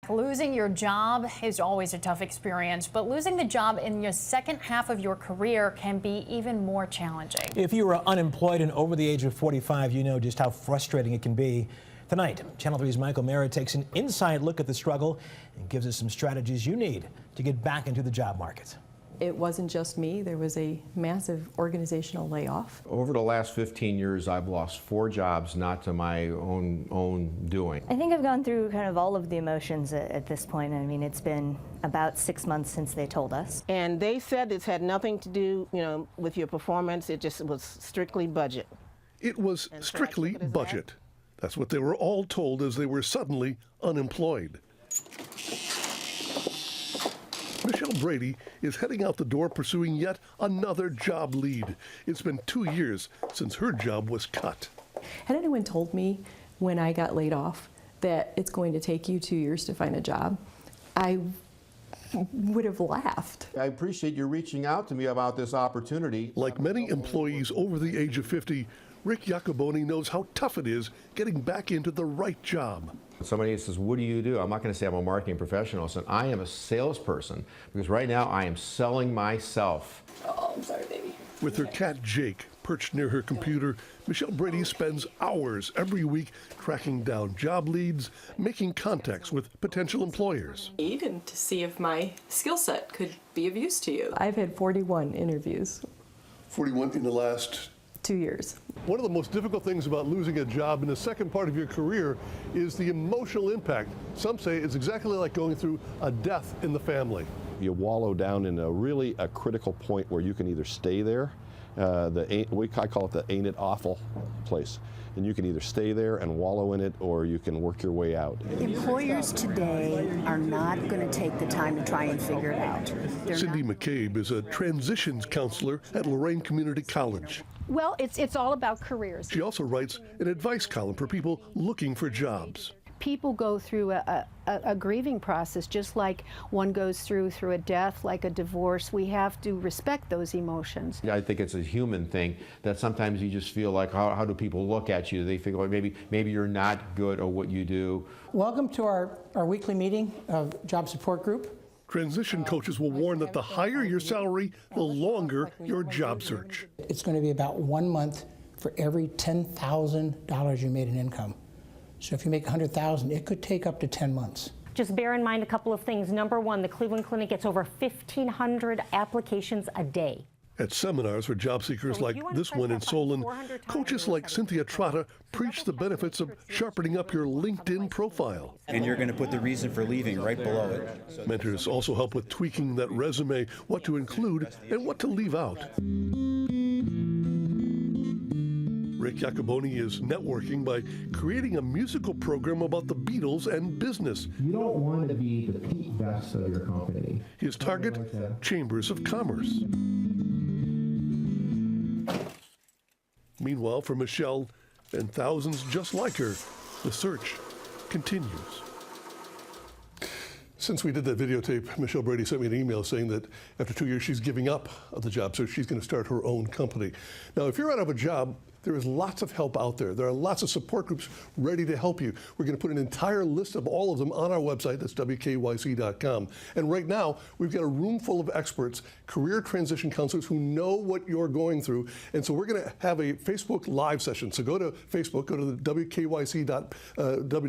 Losing your job is always a tough experience, but losing the job in your second half of your career can be even more challenging. If you are unemployed and over the age of 45, you know just how frustrating it can be. Tonight, Channel 3's Omara takes an inside look at the struggle and gives us some strategies you need to get back into the job market. It wasn't just me. There was a massive organizational layoff. Over the last 15 years, I've lost 4 jobs, not to my own doing. I think I've gone through kind of all of the emotions at this point. I mean, it's been about 6 months since they told us. And they said it's had nothing to do, with your performance. It just was strictly budget. It was strictly budget. That's what they were all told as they were suddenly unemployed. Michelle Brady is heading out the door pursuing yet another job lead. It's been 2 years since her job was cut. Had anyone told me when I got laid off that it's going to take you 2 years to find a job, I would have laughed. I appreciate you reaching out to me about this opportunity. Like many employees over the age of 50, Rick Iacoboni knows how tough it is getting back into the right job. Somebody says, what do you do? I'm not going to say I'm a marketing professional. I said, I am a salesperson because right now I am selling myself. Oh, I'm sorry, baby. With her cat Jake perched near her computer, Michelle Brady spends hours every week tracking down job leads, making contacts with potential employers. And to see if my skill set could be of use to you. I've had 41 interviews. 41 in the last 2 years. One of the most difficult things about losing a job in the second part of your career is the emotional impact. Some say it's exactly like going through a death in the family. You wallow down in a critical point where you can either stay there, I call it the ain't it awful place. And you can either stay there and wallow in it, or you can work your way out. Employers today are not going to take the time to try and figure it out. Cindy McCabe is a transitions counselor at Lorain Community College. Well, it's all about careers. She also writes an advice column for people looking for jobs. People go through a grieving process, just like one goes through a death, like a divorce. We have to respect those emotions. I think it's a human thing that sometimes you just feel like, how do people look at you? They think, well, maybe you're not good at what you do. Welcome to our weekly meeting of Job Support Group. Transition coaches will warn that the higher your salary, the longer your job search. It's going to be about 1 month for every $10,000 you made in income. So if you make $100,000, it could take up to 10 months. Just bear in mind a couple of things. Number one, the Cleveland Clinic gets over 1,500 applications a day. At seminars for job seekers like this one in Solon, coaches like Cynthia Trotta preach the benefits of sharpening up your LinkedIn profile. And you're going to put the reason for leaving right below it. Mentors also help with tweaking that resume, what to include and what to leave out. Rick Iacoboni is networking by creating a musical program about the Beatles and business. You don't want to be the Pete Best of your company. His target, chambers of commerce. Meanwhile, for Michelle and thousands just like her, the search continues. Since we did that videotape, Michelle Brady sent me an email saying that after 2 years, she's giving up the job search. She's going to start her own company. Now, if you're out of a job, there is lots of help out there. There are lots of support groups ready to help you. We're going to put an entire list of all of them on our website. That's WKYC.com. And right now, we've got a room full of experts, career transition counselors who know what you're going through. And so we're going to have a Facebook Live session. So go to Facebook, go to the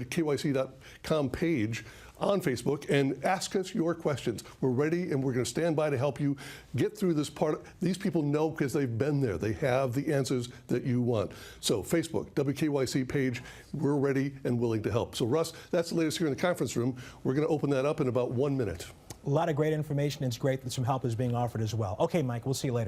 WKYC.com page on Facebook and ask us your questions. We're ready and we're going to stand by to help you get through this part. These people know because they've been there. They have the answers that you want. So Facebook, WKYC page, we're ready and willing to help. So Russ, that's the latest here in the conference room. We're going to open that up in about 1 minute. A lot of great information. It's great that some help is being offered as well. Okay, Mike, we'll see you later.